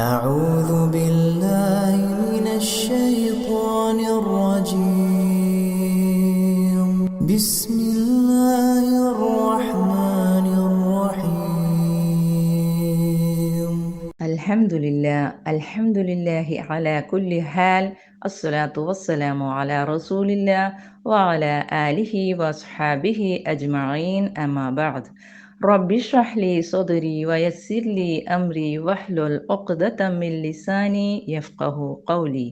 أعوذ بالله من الشيطان الرجيم بسم الله الرحمن الرحيم الحمد لله على كل حال. الصلاة والسلام على رسول الله وعلى آله وأصحابه أجمعين. أما بعد، رب اشرح لي صدري ويسر لي أمري واحلل عقدة من لساني يفقه قولي.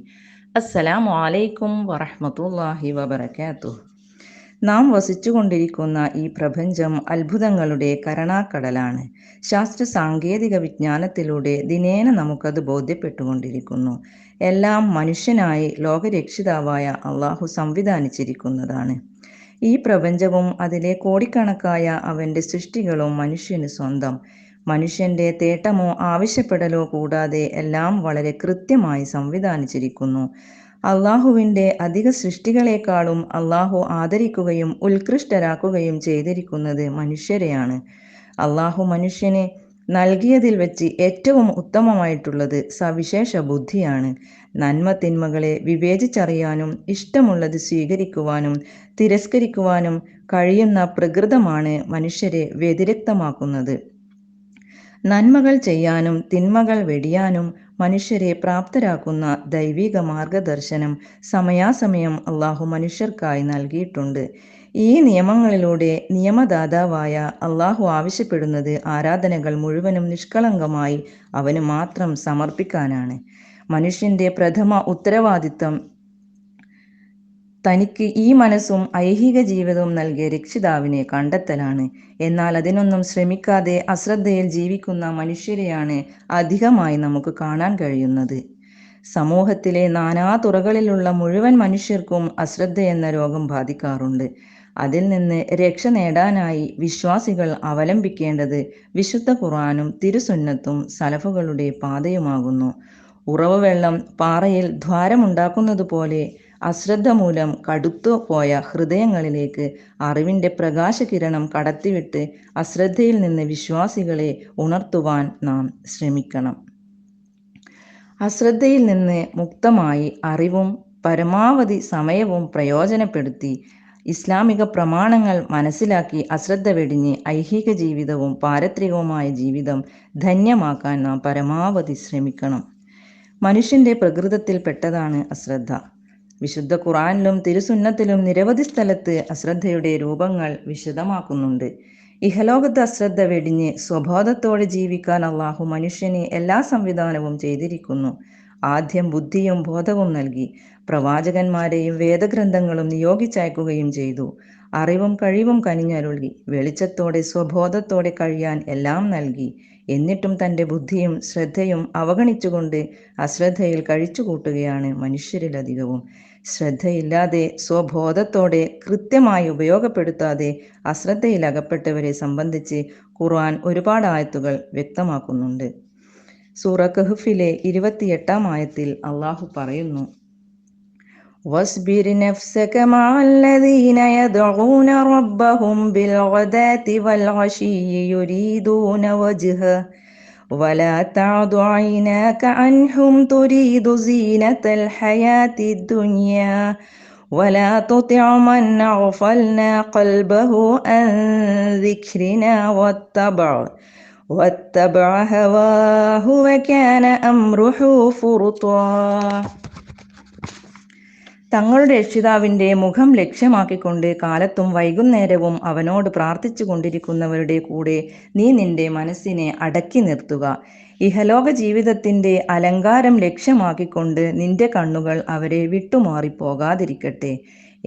السلام عليكم ورحمة الله وبركاته. നാം വസിച്ചുകൊണ്ടിരിക്കുന്ന ഈ പ്രപഞ്ചം അത്ഭുതങ്ങളുടെ കരണാക്കടലാണ്. ശാസ്ത്ര സാങ്കേതിക വിജ്ഞാനത്തിലൂടെ ദിനേന നമുക്കത് ബോധ്യപ്പെട്ടുകൊണ്ടിരിക്കുന്നു. എല്ലാം മനുഷ്യനായി ലോകരക്ഷിതാവായ അള്ളാഹു സംവിധാനിച്ചിരിക്കുന്നതാണ്. ഈ പ്രപഞ്ചവും അതിലെ കോടിക്കണക്കായ അവൻ്റെ സൃഷ്ടികളും മനുഷ്യന് സ്വന്തം. മനുഷ്യൻ്റെ തേട്ടമോ ആവശ്യപ്പെടലോ കൂടാതെ എല്ലാം വളരെ കൃത്യമായി സംവിധാനിച്ചിരിക്കുന്നു. അള്ളാഹുവിൻ്റെ അധിക സൃഷ്ടികളെക്കാളും അള്ളാഹു ആദരിക്കുകയും ഉത്കൃഷ്ടരാക്കുകയും ചെയ്തിരിക്കുന്നത് മനുഷ്യരെയാണ്. അള്ളാഹു മനുഷ്യന് നൽകിയതിൽ വെച്ച് ഏറ്റവും ഉത്തമമായിട്ടുള്ളത് സവിശേഷ ബുദ്ധിയാണ്. നന്മ തിന്മകളെ വിവേചിച്ചറിയാനും ഇഷ്ടമുള്ളത് സ്വീകരിക്കുവാനും തിരസ്കരിക്കുവാനും കഴിയുന്ന പ്രകൃതമാണ് മനുഷ്യരെ വ്യതിരിക്തമാക്കുന്നത്. നന്മകൾ ചെയ്യാനും തിന്മകൾ വെടിയാനും മനുഷ്യരെ പ്രാപ്തരാക്കുന്ന ദൈവിക മാർഗദർശനം സമയാസമയം അള്ളാഹു മനുഷ്യർക്കായി നൽകിയിട്ടുണ്ട്. ഈ നിയമങ്ങളിലൂടെ നിയമദാതാവായ അള്ളാഹു ആവശ്യപ്പെടുന്നത് ആരാധനകൾ മുഴുവനും നിഷ്കളങ്കമായി അവന് മാത്രം സമർപ്പിക്കാനാണ്. മനുഷ്യൻ്റെ പ്രഥമ ഉത്തരവാദിത്തം തനിക്ക് ഈ മനസ്സും ഐഹിക ജീവിതവും നൽകിയ രക്ഷിതാവിനെ കണ്ടെത്തലാണ്. എന്നാൽ അതിനൊന്നും ശ്രമിക്കാതെ അശ്രദ്ധയിൽ ജീവിക്കുന്ന മനുഷ്യരെയാണ് അധികമായി നമുക്ക് കാണാൻ കഴിയുന്നത്. സമൂഹത്തിലെ നാനാതുറകളിലുള്ള മുഴുവൻ മനുഷ്യർക്കും അശ്രദ്ധ എന്ന രോഗം ബാധിക്കാറുണ്ട്. അതിൽ നിന്ന് രക്ഷ നേടാനായി വിശ്വാസികൾ അവലംബിക്കേണ്ടത് വിശുദ്ധ ഖുർആനും തിരുസുന്നത്തും സലഫുകളുടെ പാതയുമാകുന്നു. ഉറവ് വെള്ളം പാറയിൽ ദ്വാരമുണ്ടാക്കുന്നത് പോലെ അശ്രദ്ധ മൂലം കടുത്തു പോയ ഹൃദയങ്ങളിലേക്ക് അറിവിൻ്റെ പ്രകാശകിരണം കടത്തിവിട്ട് അശ്രദ്ധയിൽ നിന്ന് വിശ്വാസികളെ ഉണർത്തുവാൻ നാം ശ്രമിക്കണം. അശ്രദ്ധയിൽ നിന്ന് മുക്തമായി അറിവും പരമാവധി സമയവും പ്രയോജനപ്പെടുത്തി ഇസ്ലാമിക പ്രമാണങ്ങൾ മനസ്സിലാക്കി അശ്രദ്ധ വെടിഞ്ഞ് ഐഹിക ജീവിതവും പാരത്രികവുമായ ജീവിതം ധന്യമാക്കാൻ നാം പരമാവധി ശ്രമിക്കണം. മനുഷ്യൻ്റെ പ്രകൃതത്തിൽപ്പെട്ടതാണ് അശ്രദ്ധ. വിശുദ്ധ ഖുർആനിലും തിരുസുന്നത്തിലും നിരവധി സ്ഥലത്ത് അശ്രദ്ധയുടെ രൂപങ്ങൾ വിശദമാക്കുന്നുണ്ട്. ഇഹലോകത്ത് അശ്രദ്ധ വെടിഞ്ഞ് സ്വബോധത്തോടെ ജീവിക്കാൻ അള്ളാഹു മനുഷ്യന് എല്ലാ സംവിധാനവും ചെയ്തിരിക്കുന്നു. ആദ്യം ബുദ്ധിയും ബോധവും നൽകി. പ്രവാചകന്മാരെയും വേദഗ്രന്ഥങ്ങളും നിയോഗിച്ചയക്കുകയും ചെയ്തു. അറിവും കഴിവും കനിഞ്ഞരുളി. വെളിച്ചത്തോടെ സ്വബോധത്തോടെ കഴിയാൻ എല്ലാം നൽകി. എന്നിട്ടും തൻ്റെ ബുദ്ധിയും ശ്രദ്ധയും അവഗണിച്ചുകൊണ്ട് അശ്രദ്ധയിൽ കഴിച്ചുകൂട്ടുകയാണ് മനുഷ്യരിലധികവും. ശ്രദ്ധയില്ലാതെ സ്വബോധത്തോടെ കൃത്യമായി ഉപയോഗപ്പെടുത്താതെ അശ്രദ്ധയിൽ അകപ്പെട്ടവരെ സംബന്ധിച്ച് ഖുർആൻ ഒരുപാട് ആയത്തുകൾ വ്യക്തമാക്കുന്നുണ്ട്. സൂറ കഹ്ഫിലെ 28-ാം ആയത്തിൽ അള്ളാഹു പറയുന്നു: വസ്ബിർ നഫ്സക മഅല്ലദീന യദ്ഊന റബ്ബഹും ബിൽഗദാതി വൽഅശിയ്യി യുരീദൂന വജ്ഹ വലാ തഅദു ഐനാക അൻഹും തുരീദു സീനത്തൽ ഹയാത്തിദ് ദുനിയാ വലാ തുതിഅ മൻ അഗ്ഫൽനാ ഖൽബഹു അൻ ദിക്രിനാ വത്തബഅ ഹവാഹു വകാന അംറുഹു ഫുർത്താ. തങ്ങളുടെ രക്ഷിതാവിൻ്റെ മുഖം ലക്ഷ്യമാക്കിക്കൊണ്ട് കാലത്തും വൈകുന്നേരവും അവനോട് പ്രാർത്ഥിച്ചു കൊണ്ടിരിക്കുന്നവരുടെ കൂടെ നീ നിന്റെ മനസ്സിനെ അടക്കി നിർത്തുക. ഇഹലോക ജീവിതത്തിൻ്റെ അലങ്കാരം ലക്ഷ്യമാക്കിക്കൊണ്ട് നിന്റെ കണ്ണുകൾ അവരെ വിട്ടുമാറിപ്പോകാതിരിക്കട്ടെ.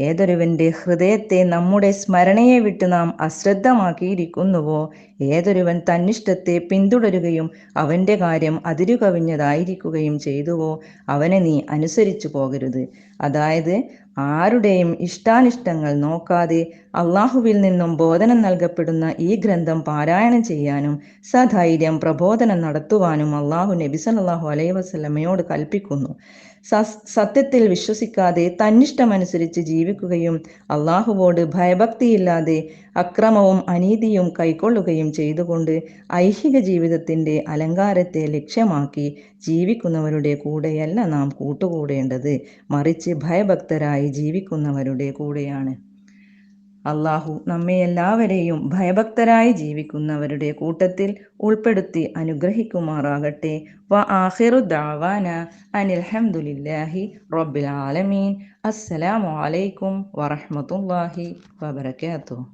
ഏതൊരുവൻ്റെ ഹൃദയത്തെ നമ്മുടെ സ്മരണയെ വിട്ട് നാം അശ്രദ്ധമാക്കിയിരിക്കുന്നുവോ, ഏതൊരുവൻ തന്നിഷ്ടത്തെ പിന്തുടരുകയും അവൻ്റെ കാര്യം അതിരുകവിഞ്ഞതായിരിക്കുകയും ചെയ്തുവോ, അവനെ നീ അനുസരിച്ചു പോകരുത്. അതായത് ആരുടെയും ഇഷ്ടാനിഷ്ടങ്ങൾ നോക്കാതെ അള്ളാഹുവിൽ നിന്നും ബോധനം നൽകപ്പെടുന്ന ഈ ഗ്രന്ഥം പാരായണം ചെയ്യാനും സധൈര്യം പ്രബോധനം നടത്തുവാനും അള്ളാഹു നബി സല്ലല്ലാഹു അലൈഹി വസല്ലമയോട് കൽപ്പിക്കുന്നു. സത്യത്തിൽ വിശ്വസിക്കാതെ തന്നിഷ്ടമനുസരിച്ച് ജീവിക്കുകയും അള്ളാഹുവോട് ഭയഭക്തിയില്ലാതെ അക്രമവും അനീതിയും കൈക്കൊള്ളുകയും ചെയ്തുകൊണ്ട് ഐഹിക ജീവിതത്തിൻ്റെ അലങ്കാരത്തെ ലക്ഷ്യമാക്കി ജീവിക്കുന്നവരുടെ കൂടെയല്ല നാം കൂട്ടുകൂടേണ്ടത്, മറിച്ച് ഭയഭക്തരായി ജീവിക്കുന്നവരുടെ കൂടെയാണ്. അള്ളാഹു നമ്മെ എല്ലാവരെയും ഭയഭക്തരായി ജീവിക്കുന്നവരുടെ കൂട്ടത്തിൽ ഉൾപ്പെടുത്തി അനുഗ്രഹിക്കുമാറാകട്ടെ. വ ആഖിറു ദഅവാന അനിൽ ഹംദുലില്ലാഹി റബ്ബിൽ ആലമീൻ. അസ്സലാമു അലൈക്കും വറഹ്മത്തുള്ളാഹി വബറകാതുഹു.